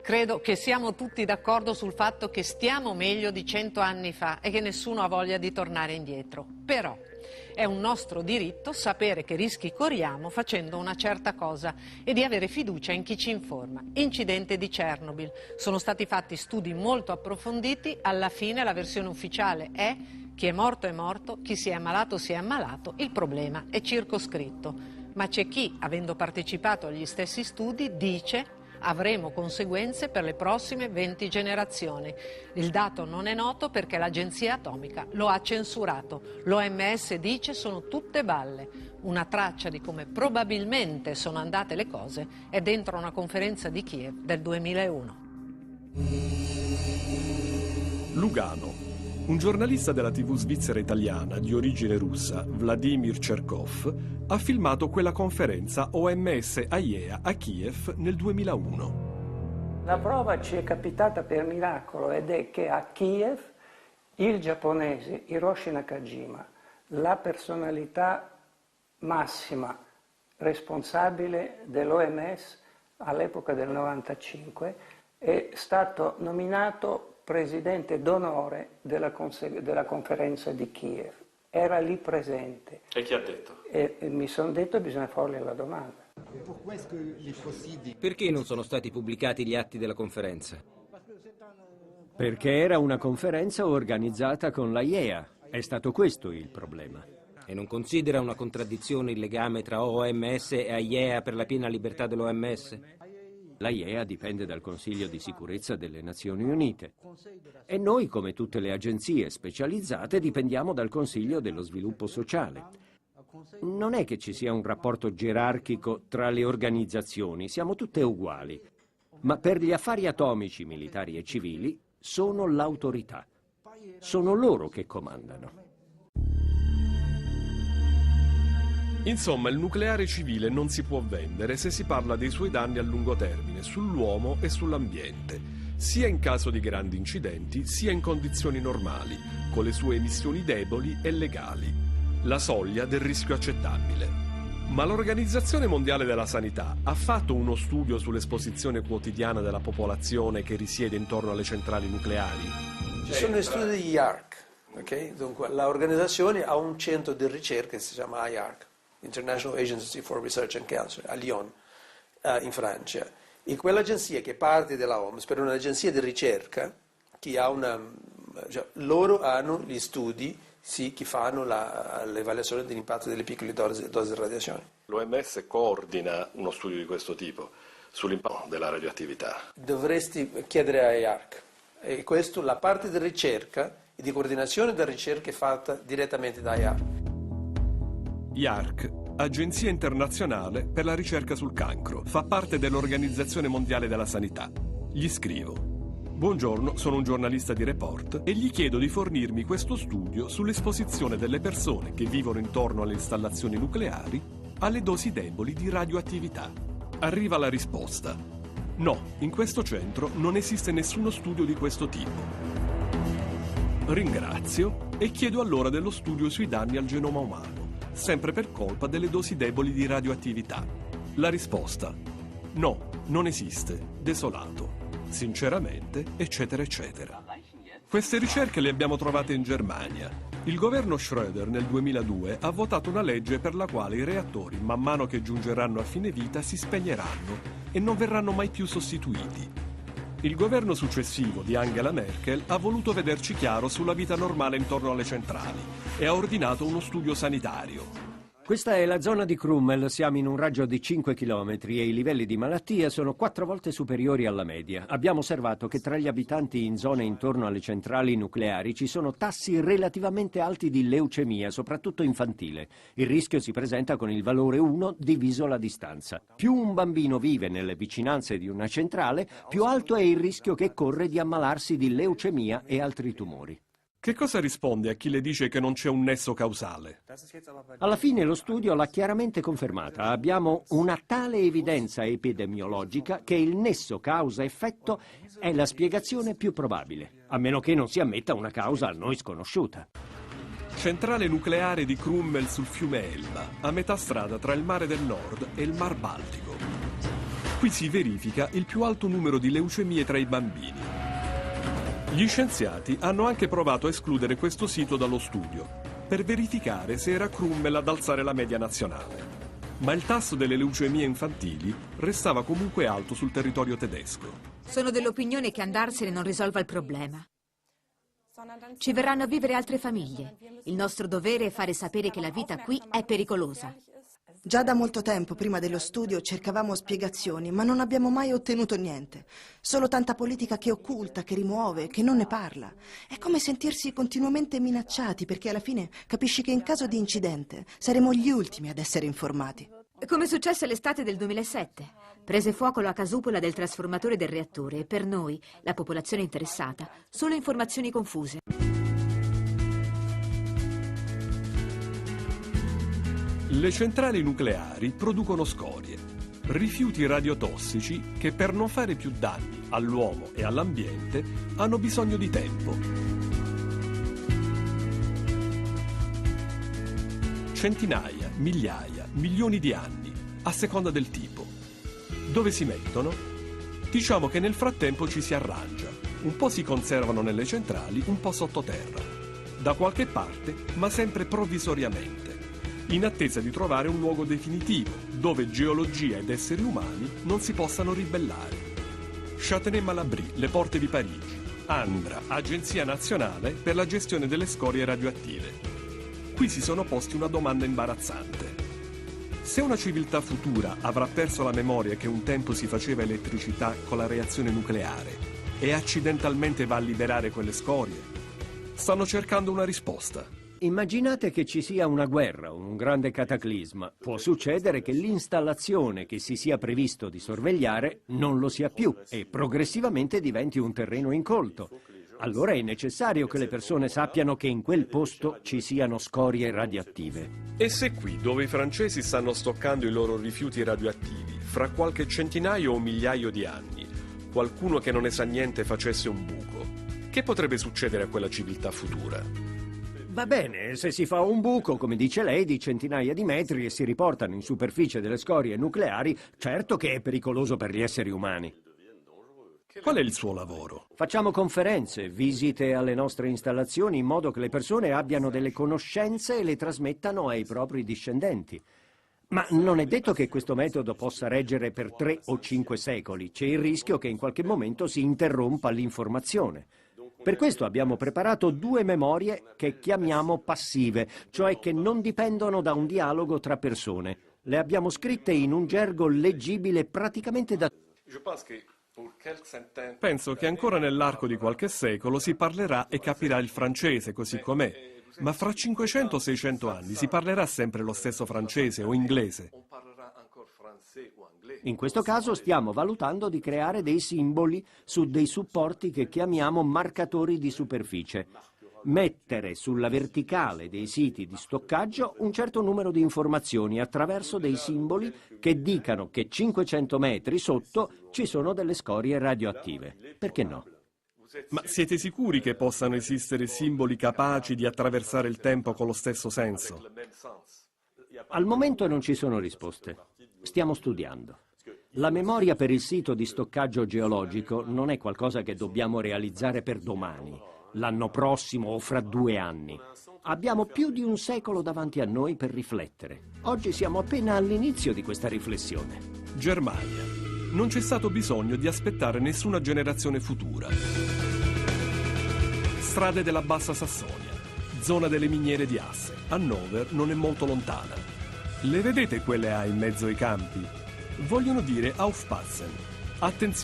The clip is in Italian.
Credo che siamo tutti d'accordo sul fatto che stiamo meglio di 100 anni fa e che nessuno ha voglia di tornare indietro. Però è un nostro diritto sapere che rischi corriamo facendo una certa cosa e di avere fiducia in chi ci informa. Incidente di Chernobyl. Sono stati fatti studi molto approfonditi, alla fine la versione ufficiale è: chi è morto, chi si è ammalato, il problema è circoscritto. Ma c'è chi, avendo partecipato agli stessi studi, dice: avremo conseguenze per le prossime 20 generazioni. Il dato non è noto perché l'Agenzia Atomica lo ha censurato. L'OMS dice sono tutte balle. Una traccia di come probabilmente sono andate le cose è dentro una conferenza di Kiev del 2001. Lugano. Un giornalista della TV svizzera italiana di origine russa, Vladimir Cherkov, ha filmato quella conferenza OMS-AIEA a Kiev nel 2001. La prova ci è capitata per miracolo ed è che a Kiev il giapponese Hiroshi Nakajima, la personalità massima responsabile dell'OMS all'epoca del 95, è stato nominato presidente d'onore della conferenza di Kiev. Era lì presente. E chi ha detto? E mi sono detto bisogna fargli la domanda. Perché non sono stati pubblicati gli atti della conferenza? Perché era una conferenza organizzata con l'AIEA. È stato questo il problema. E non considera una contraddizione il legame tra OMS e AIEA per la piena libertà dell'OMS? L'AIEA dipende dal Consiglio di sicurezza delle Nazioni Unite e noi, come tutte le agenzie specializzate, dipendiamo dal Consiglio dello sviluppo sociale. Non è che ci sia un rapporto gerarchico tra le organizzazioni, siamo tutte uguali, ma per gli affari atomici, militari e civili, sono l'autorità. Sono loro che comandano. Insomma, il nucleare civile non si può vendere se si parla dei suoi danni a lungo termine, sull'uomo e sull'ambiente, sia in caso di grandi incidenti, sia in condizioni normali, con le sue emissioni deboli e legali, la soglia del rischio accettabile. Ma l'Organizzazione Mondiale della Sanità ha fatto uno studio sull'esposizione quotidiana della popolazione che risiede intorno alle centrali nucleari? Ci sono gli studi di IARC, ok? Dunque l'organizzazione ha un centro di ricerca che si chiama IARC, International Agency for Research and Cancer, a Lyon, in Francia. E quell'agenzia che parte dalla OMS per un'agenzia di ricerca che ha loro hanno gli studi che fanno l'evaluazione dell'impatto delle piccole dosi di radiazione. L'OMS coordina uno studio di questo tipo sull'impatto della radioattività. Dovresti chiedere a IARC. E questo, la parte di ricerca e di coordinazione della ricerca è fatta direttamente da IARC. IARC, Agenzia Internazionale per la Ricerca sul Cancro, fa parte dell'Organizzazione Mondiale della Sanità. Gli scrivo: buongiorno, sono un giornalista di Report e gli chiedo di fornirmi questo studio sull'esposizione delle persone che vivono intorno alle installazioni nucleari alle dosi deboli di radioattività. Arriva la risposta: no, in questo centro non esiste nessuno studio di questo tipo. Ringrazio e chiedo allora dello studio sui danni al genoma umano, sempre per colpa delle dosi deboli di radioattività. La risposta: no, non esiste, desolato, sinceramente, eccetera, eccetera. Queste ricerche le abbiamo trovate in Germania. Il governo Schröder nel 2002 ha votato una legge per la quale i reattori, man mano che giungeranno a fine vita, si spegneranno e non verranno mai più sostituiti. Il governo successivo di Angela Merkel ha voluto vederci chiaro sulla vita normale intorno alle centrali e ha ordinato uno studio sanitario. Questa è la zona di Krummel, siamo in un raggio di 5 chilometri e i livelli di malattia sono 4 volte superiori alla media. Abbiamo osservato che tra gli abitanti in zone intorno alle centrali nucleari ci sono tassi relativamente alti di leucemia, soprattutto infantile. Il rischio si presenta con il valore 1 diviso la distanza. Più un bambino vive nelle vicinanze di una centrale, più alto è il rischio che corre di ammalarsi di leucemia e altri tumori. Che cosa risponde a chi le dice che non c'è un nesso causale? Alla fine lo studio l'ha chiaramente confermata. Abbiamo una tale evidenza epidemiologica che il nesso causa-effetto è la spiegazione più probabile, a meno che non si ammetta una causa a noi sconosciuta. Centrale nucleare di Krummel sul fiume Elba, a metà strada tra il mare del Nord e il Mar Baltico. Qui si verifica il più alto numero di leucemie tra i bambini. Gli scienziati hanno anche provato a escludere questo sito dallo studio, per verificare se era Krummel ad alzare la media nazionale. Ma il tasso delle leucemie infantili restava comunque alto sul territorio tedesco. Sono dell'opinione che andarsene non risolva il problema. Ci verranno a vivere altre famiglie. Il nostro dovere è fare sapere che la vita qui è pericolosa. Già da molto tempo, prima dello studio, cercavamo spiegazioni, ma non abbiamo mai ottenuto niente. Solo tanta politica che occulta, che rimuove, che non ne parla. È come sentirsi continuamente minacciati, perché alla fine capisci che in caso di incidente saremo gli ultimi ad essere informati. Come successe l'estate del 2007. Prese fuoco la casupola del trasformatore del reattore e per noi, la popolazione interessata, solo informazioni confuse. Le centrali nucleari producono scorie, rifiuti radiotossici che per non fare più danni all'uomo e all'ambiente hanno bisogno di tempo. Centinaia, migliaia, milioni di anni, a seconda del tipo. Dove si mettono? Diciamo che nel frattempo ci si arrangia. Un po' si conservano nelle centrali, un po' sottoterra. Da qualche parte, ma sempre provvisoriamente, in attesa di trovare un luogo definitivo, dove geologia ed esseri umani non si possano ribellare. Châtenay-Malabry, le porte di Parigi. ANDRA, Agenzia Nazionale per la gestione delle scorie radioattive. Qui si sono posti una domanda imbarazzante. Se una civiltà futura avrà perso la memoria che un tempo si faceva elettricità con la reazione nucleare e accidentalmente va a liberare quelle scorie, stanno cercando una risposta. Immaginate che ci sia una guerra, un grande cataclisma. Può succedere che l'installazione che si sia previsto di sorvegliare non lo sia più e progressivamente diventi un terreno incolto. Allora è necessario che le persone sappiano che in quel posto ci siano scorie radioattive. E se qui, dove i francesi stanno stoccando i loro rifiuti radioattivi, fra qualche centinaio o migliaio di anni, qualcuno che non ne sa niente facesse un buco, che potrebbe succedere a quella civiltà futura? Va bene, se si fa un buco, come dice lei, di centinaia di metri e si riportano in superficie delle scorie nucleari, certo che è pericoloso per gli esseri umani. Qual è il suo lavoro? Facciamo conferenze, visite alle nostre installazioni in modo che le persone abbiano delle conoscenze e le trasmettano ai propri discendenti. Ma non è detto che questo metodo possa reggere per 3 o 5 secoli. C'è il rischio che in qualche momento si interrompa l'informazione. Per questo abbiamo preparato 2 memorie che chiamiamo passive, cioè che non dipendono da un dialogo tra persone. Le abbiamo scritte in un gergo leggibile praticamente da... Penso che ancora nell'arco di qualche secolo si parlerà e capirà il francese così com'è, ma fra 500 o 600 anni si parlerà sempre lo stesso francese o inglese. In questo caso stiamo valutando di creare dei simboli su dei supporti che chiamiamo marcatori di superficie. Mettere sulla verticale dei siti di stoccaggio un certo numero di informazioni attraverso dei simboli che dicano che 500 metri sotto ci sono delle scorie radioattive. Perché no? Ma siete sicuri che possano esistere simboli capaci di attraversare il tempo con lo stesso senso? Al momento non ci sono risposte. Stiamo studiando. La memoria per il sito di stoccaggio geologico non è qualcosa che dobbiamo realizzare per domani, l'anno prossimo o fra 2 anni. Abbiamo più di un secolo davanti a noi per riflettere. Oggi siamo appena all'inizio di questa riflessione. Germania. Non c'è stato bisogno di aspettare nessuna generazione futura. Strade della Bassa Sassonia, zona delle miniere di Asse. Hannover non è molto lontana. Le vedete quelle A in mezzo ai campi? Vogliono dire Aufpassen. Attenzione.